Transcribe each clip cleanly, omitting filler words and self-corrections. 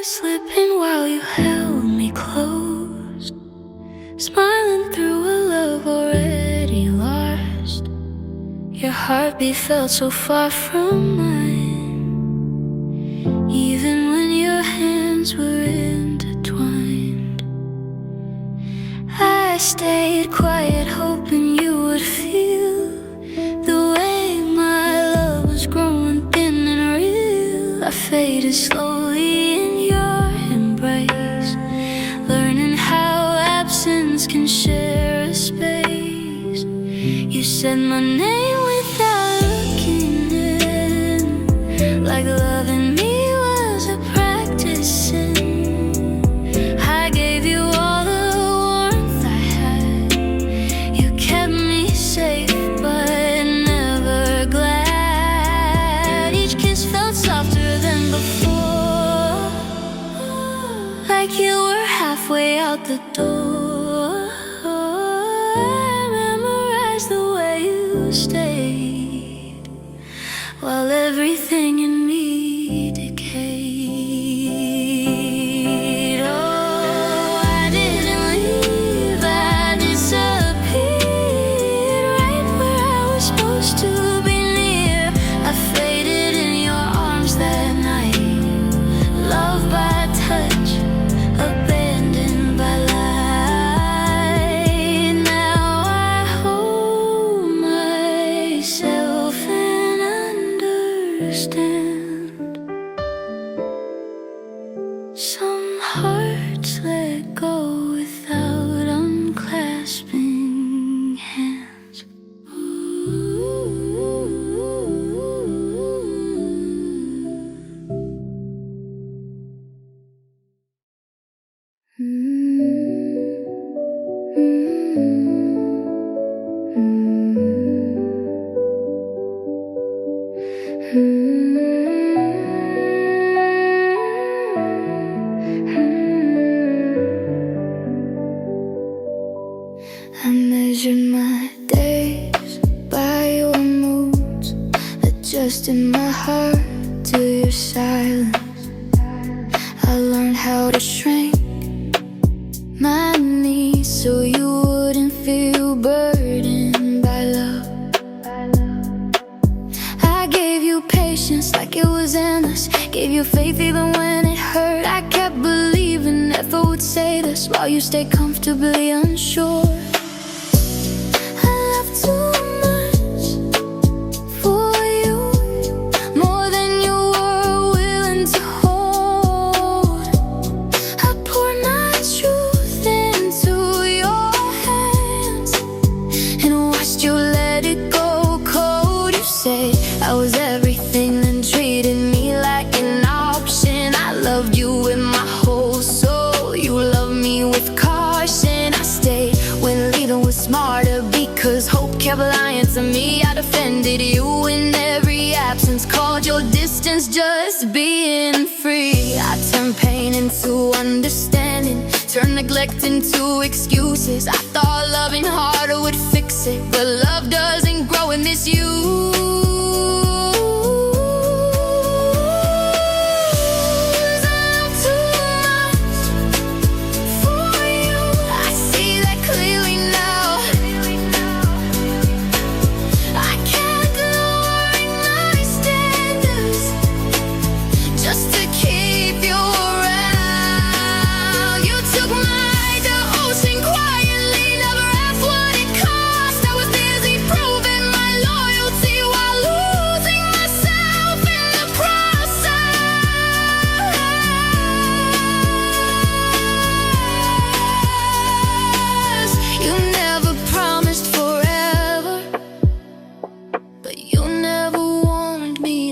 was slipping while you held me close, smiling through a love already lost. Your heartbeat felt so far from mine, even when your hands were intertwined. I stayed quiet, hoping you would feel the way my love was growing thin and real. I faded slowly in your embrace, learning how absence can share a space. You said my name without looking in, like loving me was a practice sin. I gave you all the warmth I had. You kept me safe but never glad. Each kiss felt softer than before, like you were halfway out the door. I memorized the way you stayed while everything in me decayed. Oh, I didn't leave, I disappeared right where I was supposed to be near. I faded in your arms that night, loved by touch, abandoned by light. Now I hold myself and understand. Some hearts let go without unclasping hands. I measured my days by your moods, adjusted my heart to your silence. I learned how to shrink my needs so you wouldn't feel burdened by love. I gave you patience like it was endless, gave you faith even when it hurt. I kept believing effort would save us while you stayed comfortably unsure. I love too much for you, more than you were willing to hold. I poured my truth into your hands and watched you let it go cold. You say I was everything, then treated me like an option. I loved you with my whole soul, you loved me with caution. I stayed when leaving was smarter because hope kept lying to me. I defended you in every absence, called your distance just being free. I turned pain into understanding, turned neglect into excuses. I thought loving harder would fix it, but love doesn't grow in this you.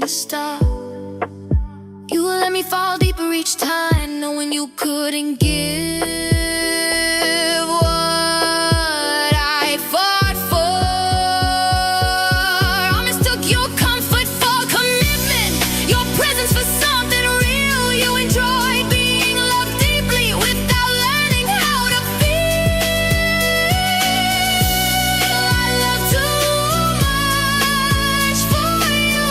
Stop. You let me fall deeper each time, knowing you couldn't give what I fought for. I mistook your comfort for commitment, your presence for something real. You enjoyed being loved deeply without learning how to feel. I love too much for you,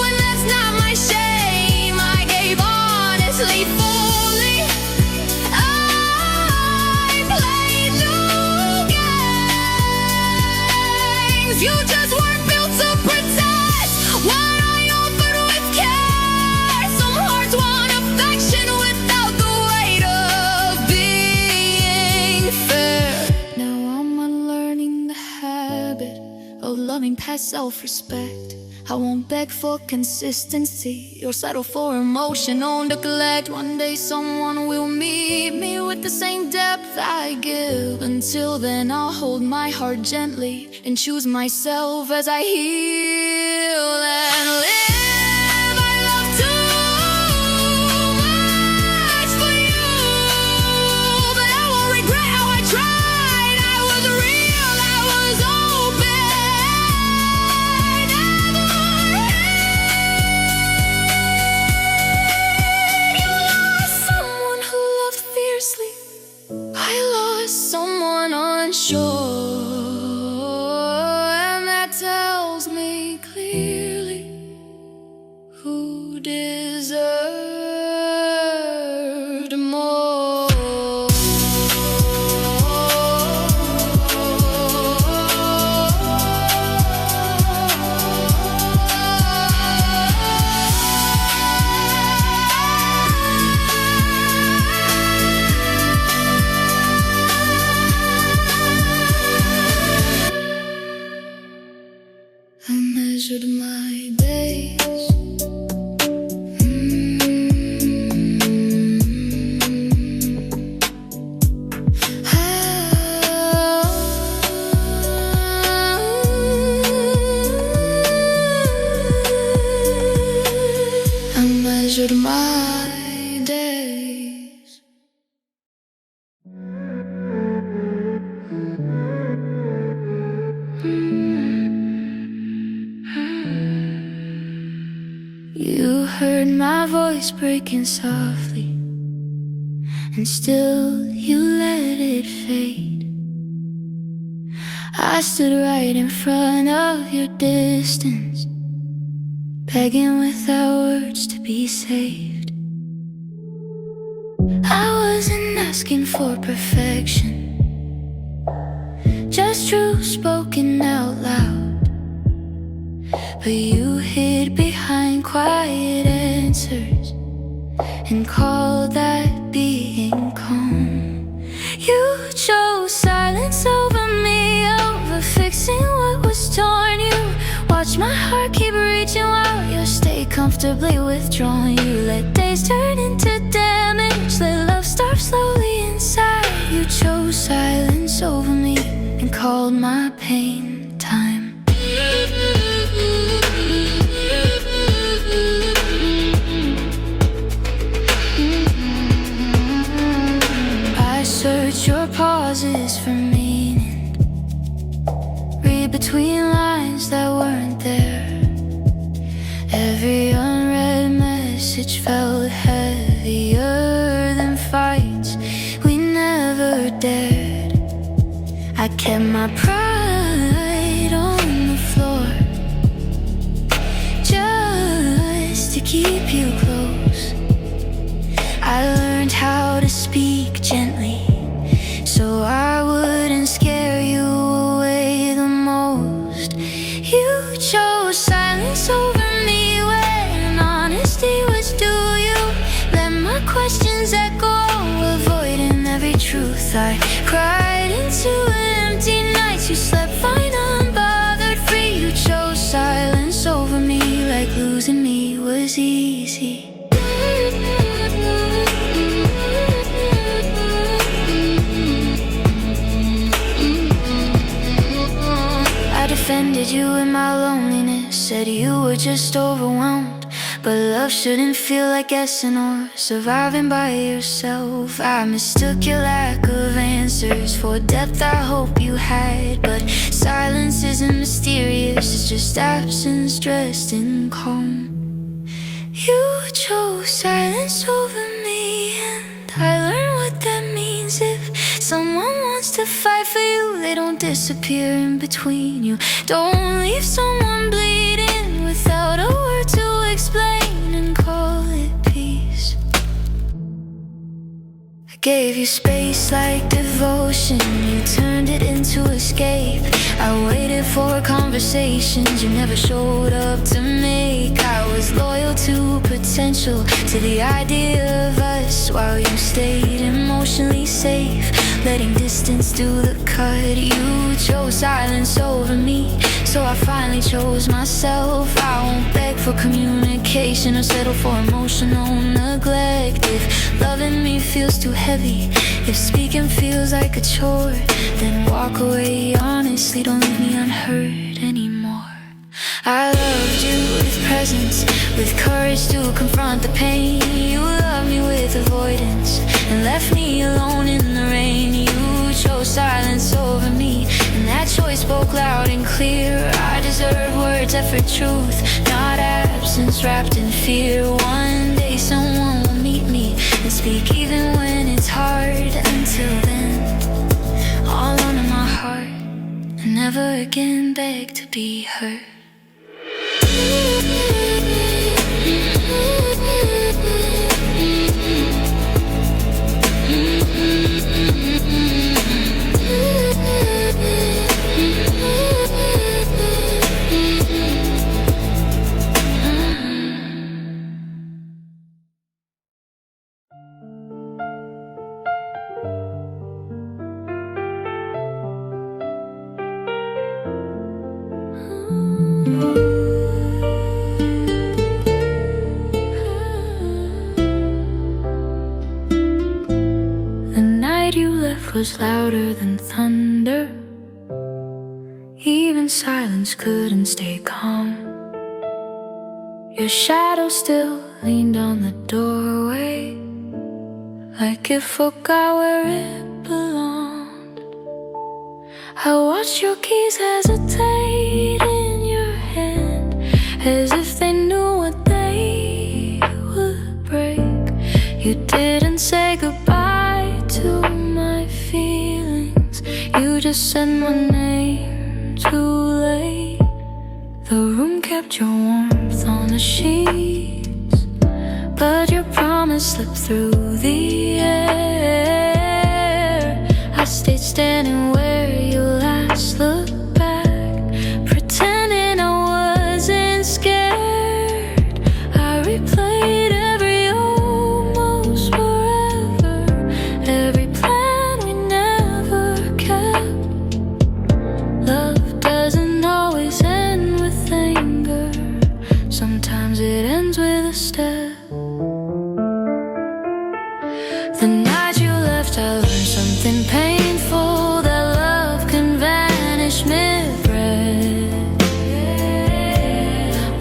and that's not my shame. I gave honestly for by self-respect. I won't beg for consistency or settle for emotional neglect. One day someone will meet me with the same depth I give. Until then I'll hold my heart gently and choose myself as I heal and live. I love too much for you, but I won't regret how I tried. I was real, I was open. I lost someone unsure, and that tells me clearly who deserved more. I measured my days. I measured my days. You heard my voice breaking softly, and still you let it fade. I stood right in front of your distance, begging without words to be saved. I wasn't asking for perfection, just truth spoken out loud. But you hid behind quiet answers and called that being calm. You chose silence over me, over fixing what was torn. You watched my heart keep reaching while you stayed comfortably withdrawn. You let days turn into damage, let love starve slowly inside. You chose silence over me and called my pain time. Search your pauses for meaning, read between lines that weren't there. Every unread message felt heavier than fights we never dared. I kept my pride on the floor just to keep you close. I learned how to speak gently so I wouldn't scare you away the most. You chose silence over me when honesty was due. You let my questions echo, avoiding every truth. I cried into empty nights. You slept fine, unbothered, free. You chose silence over me like losing me was easy. Defended you in my loneliness, said you were just overwhelmed. But love shouldn't feel like guessing or surviving by yourself. I mistook your lack of answers for depth I hope you had. But silence isn't mysterious, it's just absence dressed in calm. You chose silence over me, and I learned what that means. If someone wants to fight for you, they don't disappear in between. You don't leave someone bleeding without a word to explain and call it peace. I gave you space like devotion, you turned it into escape. I waited for conversations you never showed up to make. I was loyal to potential, to the idea of us, while you stayed emotionally safe, letting distance do the cut. You chose silence over me, so so I finally chose myself. I won't beg for communication or settle for emotional neglect. If loving me feels too heavy, if speaking feels like a chore, then walk away honestly, don't leave me unheard anymore. I loved you with presence, with courage to confront the pain. You loved me with avoidance and left me alone in the rain. You chose silence over me, and that choice spoke loud and clear. I deserve words that for truth, not absence wrapped in fear. One day someone will meet me and speak even when it's hard. Until then, all alone in my heart, and never again beg to be heard. Was louder than thunder. Even silence couldn't stay calm. Your shadow still leaned on the doorway, like it forgot where it belonged. I watched your keys hesitate in your hand, as if they knew what they would break. You didn't say goodbye to my feelings, you just said my name too late. The room kept your warmth on the sheets, but your promise slipped through the air. I stayed standing where you last looked back, pretending I wasn't scared. I replayed every almost forever, every plan we never kept. Love doesn't always end with anger, sometimes it ends with a step. The night you left, I learned something painful, that love can vanish mid-breath.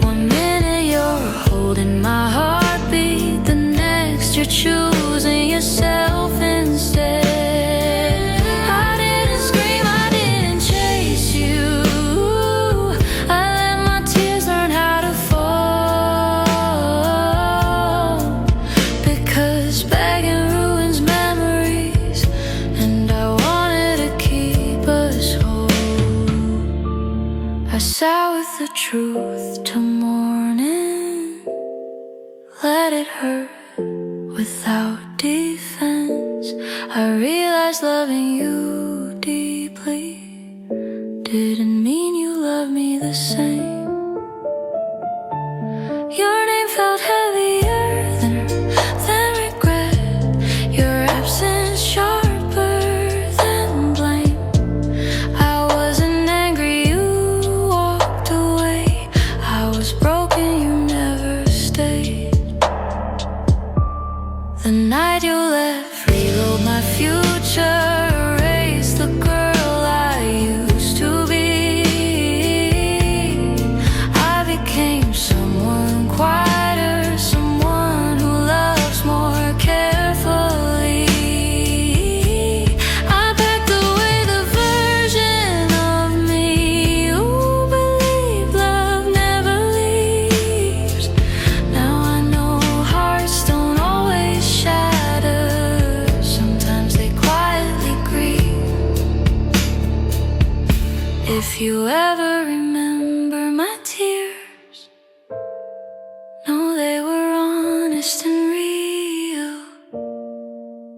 One minute you're holding my heartbeat, the next you're choosing yourself instead. I didn't scream, I didn't chase you, I let my tears learn how to fall, because begging ruins memories, and I wanted to keep us whole. I sat with the truth till morning, let it hurt without defense. I realized loving you deeply didn't mean you loved me the same. Your name felt heavier than regret, your absence sharper than blame. I wasn't angry, you walked away. I was broken, you never stayed. The night you left rewrote my future, erased the girl I used to be. I became someone quieter, someone who loves more carefully. I packed away the version of me who believed love never leaves. Now I know hearts don't always shatter, sometimes they quietly grieve. If you ever remember my tears, know they were honest and real.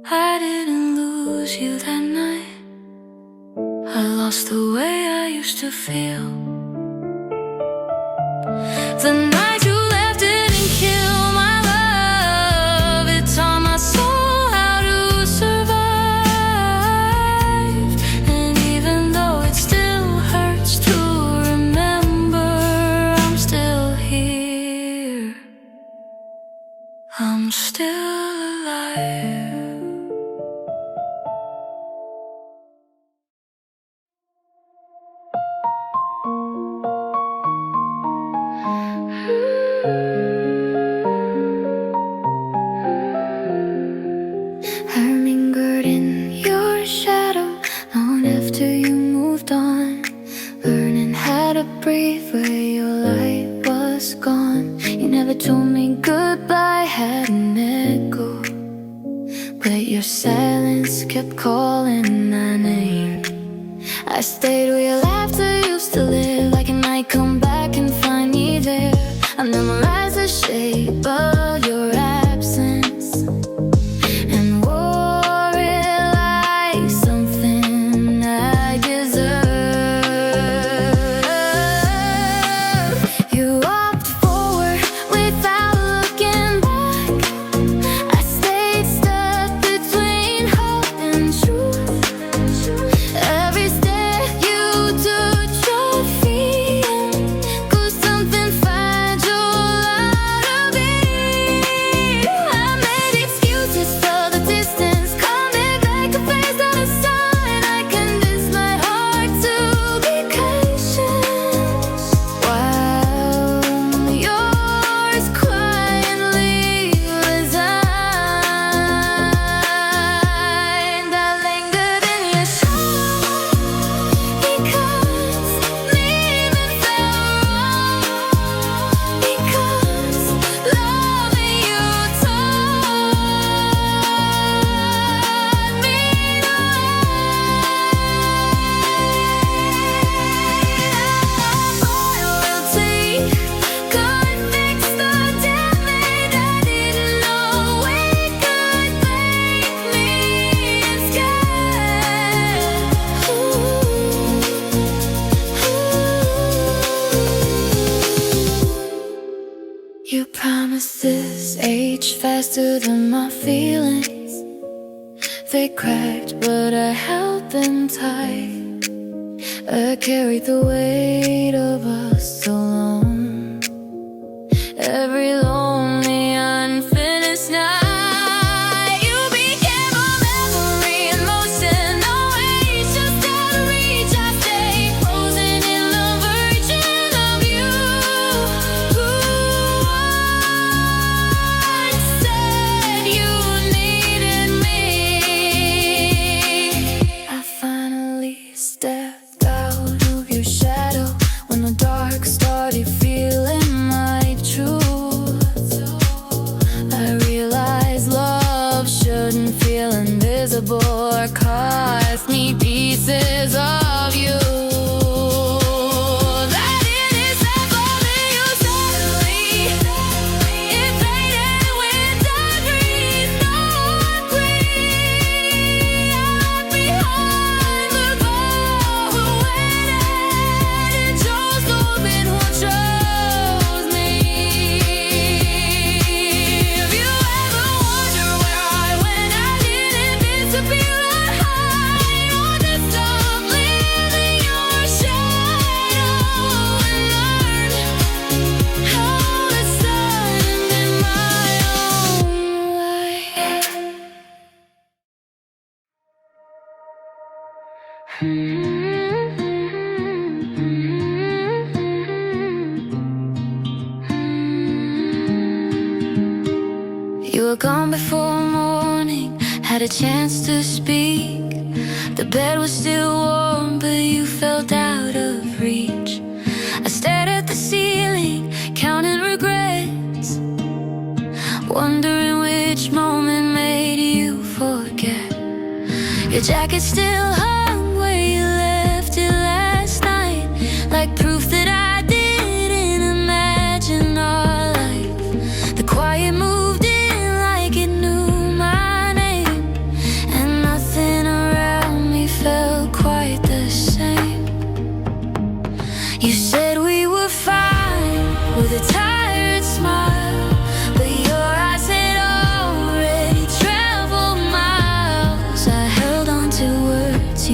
I didn't lose you that night, I lost the way I used to feel. The night you left didn't kill my love, it taught my soul how to survive. And even though it still hurts to remember, alive. I lingered in your shadow long after you moved on, learning how to breathe where your light was gone. You never told me goodbye had an echo, but your silence kept calling my name. I stayed where your laughter used to live, like a night come back and find me there. I memorized the shape of your absence and wore it like something I deserve. You walked forward without looking back. I stayed stuck between hope and truth. Every step you took your feet in, 'cause something fragile out of me. I made excuses for the distance, coming like a face out of sign. I convinced my heart to be patient, while yours quietly resigned. I lingered in your shadow because leaving felt wrong, because loving you taught me to loyalty could fix the damage I didn't know it could make me scared. Your promises age faster than my feelings. They cracked, but I held them tight. I carried the weight of us so long. Every lonely, unfinished night, you became a memory in motion. No ways just out of reach. I stayed frozen in the virgin of you, who once said you needed me. I finally stepped out of your shadow when the dark started feeling like truth. I realized love shouldn't feel invisible or cost me pieces of you. That it is that loving you suddenly, it faded with the breeze. No one breathed. I left behind the girl who waited and chose the man who chose me. If you ever wonder where I went, I didn't disappear. I just stopped living your shadow and learned how to stand in my own light. You were gone before morning, had a chance to speak. The bed was still warm, but you felt out of reach. I stared at the ceiling, counting regrets, wondering which moment made you forget. Your jacket still hung where you left it last night, like proof that I didn't imagine our life. The quiet moved in like it knew my name, and nothing around me felt quite the same. You said we were fine with a tired smile, but your eyes had already traveled miles. I held on to words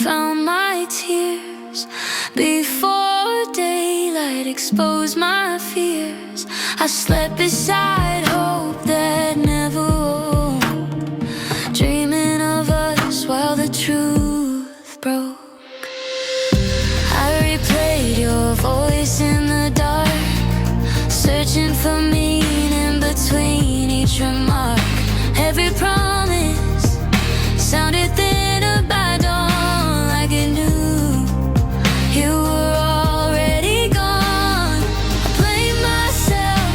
found my tears. Before daylight exposed my fears, I slept beside hope that never woke, dreaming of us while the truth broke. I replayed your voice in the dark, searching for meaning between each remark. Every promise sounded thinner by dawn, like it knew you were already gone. I blame myself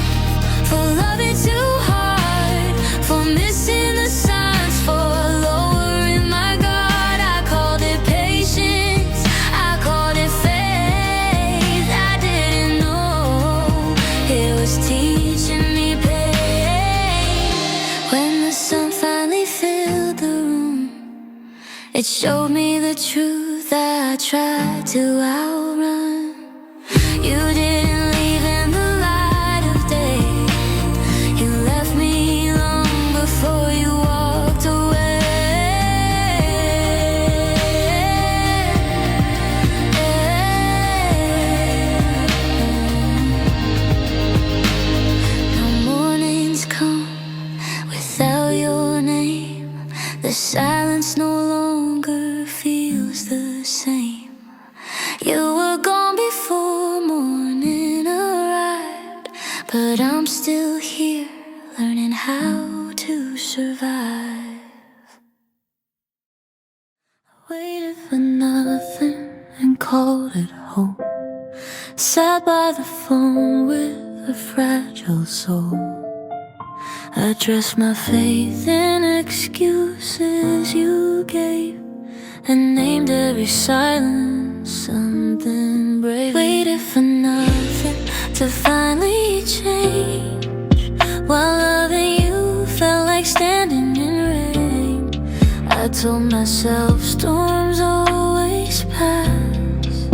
for loving too hard, for missing the signs, for lowering my guard. I called it patience, I called it faith. I didn't know it was teaching me pain. When the sun finally filled the room, it showed me the truth I tried to outrun. You didn't leave in the light of day, you left me long before you walked away. Now mornings come without your name, the silence no longer feels the same. You were gone before morning arrived, but I'm still here, learning how to survive. I waited for nothing and called it hope, sat by the phone with a fragile soul. I dressed my faith in excuses you gave, and named every silence something brave. Waited for nothing to finally change, while loving you felt like standing in rain. I told myself storms always pass,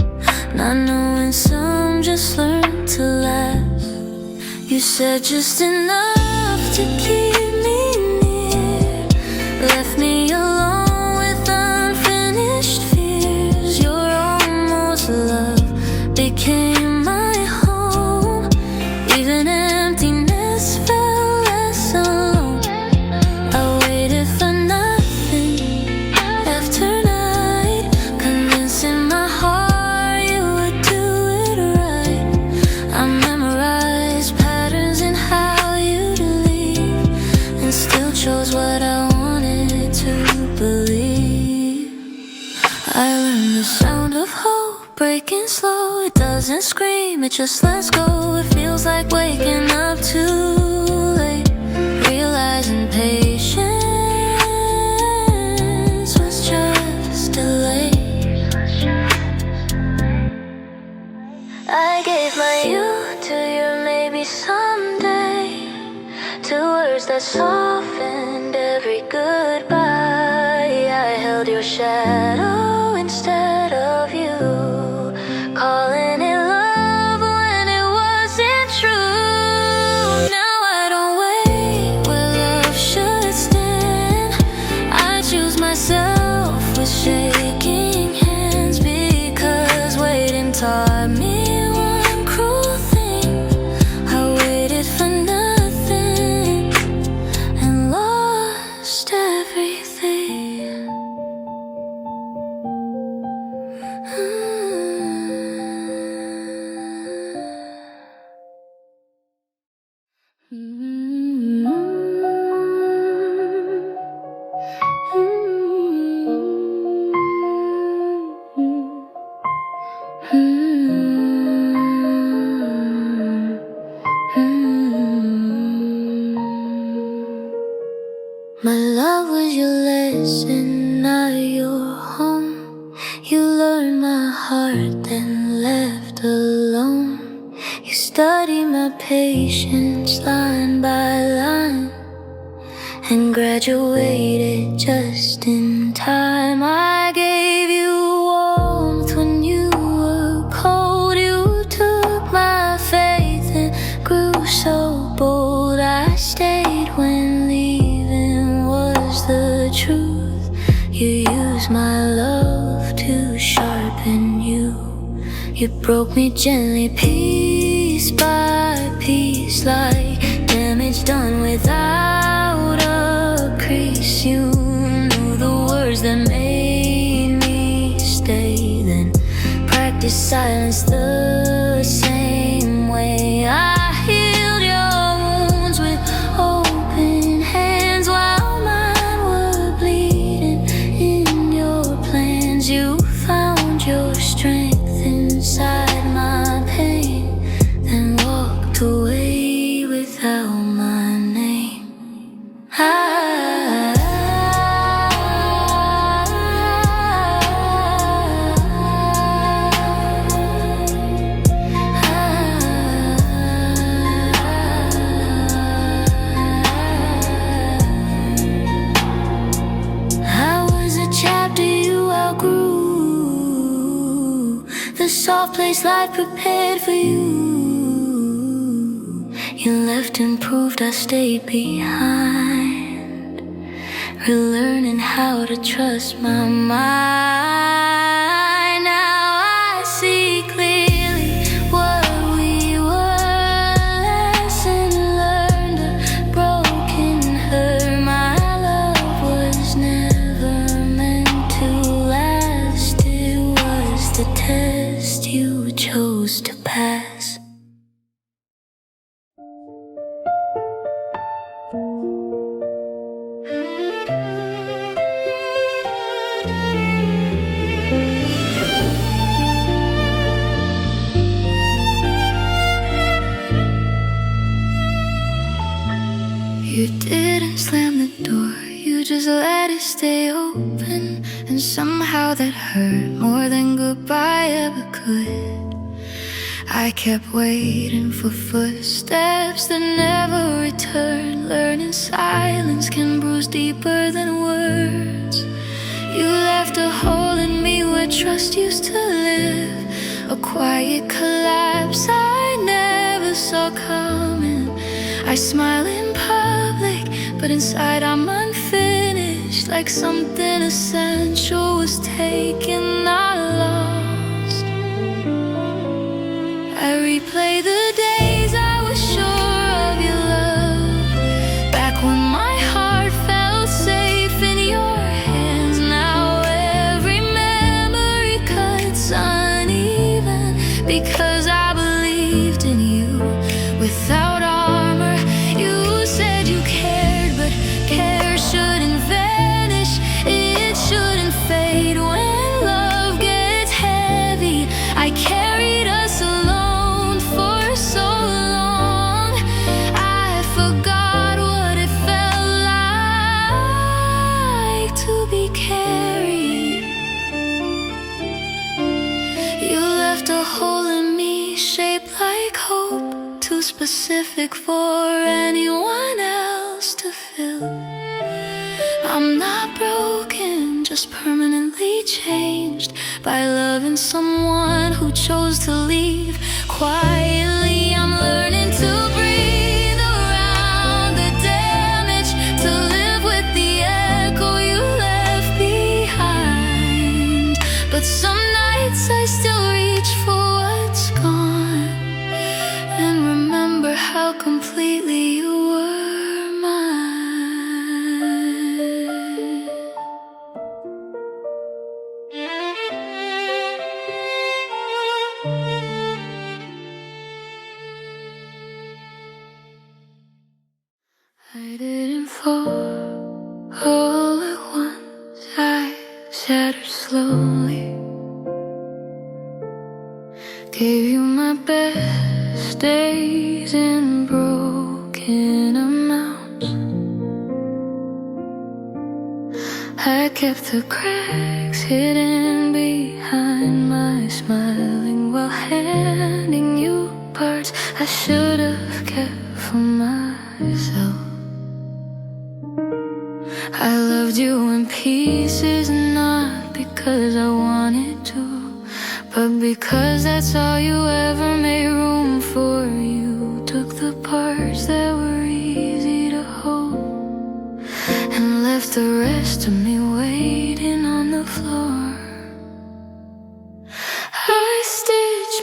not knowing some just learn to last. You said just enough to keep me near, left me alone with unfinished fears. Your almost love became my home, even emptiness felt less alone. I waited for nothing after night, convincing my heart you would do it right. I memorized patterns in how you'd leave, and still chose what I wanted to believe. I learned the sound of hope breaking slow. It doesn't scream, it just lets go. It feels like waking up too late, realizing patience was just delayed. I gave my youth to your maybe someday, to words that softened every goodbye. I held your shadow instead of you, calling it love when it wasn't true. Now I don't wait where love should stand, I choose myself with shaking hands, because waiting taught me one cruel thing. I waited for nothing and lost everything. My love was your lesson, not your home. You learned my heart, then left alone. You studied my patience line by line, and graduated just in time. I gave you warmth when you were cold. You took my faith and grew so bold. I stayed when leaving was the truth. You used my love to You broke me gently, piece by piece, like damage done without a crease. You knew the words that made me stay, then practice silence the same way. I healed your wounds with open hands while mine were bleeding in your plans. You found your strength inside my pain, then walked away without my name. I was a chapter you outgrew, the soft place life prepared for you. You left and proved I stayed behind, relearning how to trust my mind. Now I see clearly what we were, lesson learned, a broken hurt. My love was never meant to last. It was the test you chose to pass. You didn't slam the door, you just let it stay open. And somehow that hurt more than goodbye ever could. I kept waiting for footsteps that never return, learning silence can bruise deeper than words. You left a hole in me where trust used to live, a quiet collapse I never saw coming. I smile in public, but inside I'm unfinished, like something essential was taken, not lost. I replay the days I was sure of your love, back when my heart felt safe in your hands. Now every memory cuts uneven, because I believed in you without armor. You said you cared, but care shouldn't vanish, it shouldn't fade. When love gets heavy, I carried us alone for so long. I forgot what it felt like to be carried. You left a hole in me shaped like hope, too specific for anyone else to fill. I'm not broken, just permanently changed by loving someone who chose to leave quietly. I'm learning to breathe around the damage, to live with the echo you left behind. But some nights I still reach for what's gone, and remember how completely you were mine. I didn't fall all at once, I shattered slowly. Gave you my best days in broken amounts. I kept the cracks hidden behind my smiling while handing you parts I should have kept for myself. I loved you in pieces, not because I wanted to, but because that's all you ever made room for. You took the parts that were easy to hold and left the rest of me waiting on the floor. I stitched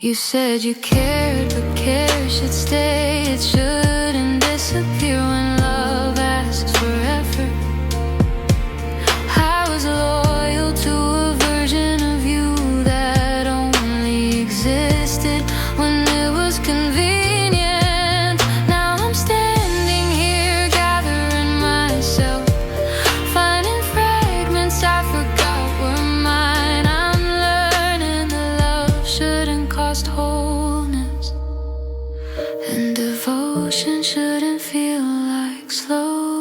You said you cared, but care should stay. It shouldn't disappear when love asks for effort. I was loyal to a version of you that only existed when it was convenient. Now I'm standing here gathering myself, finding fragments I forgot were mine. I'm learning that love shouldn't cost wholeness, and devotion shouldn't feel like slow.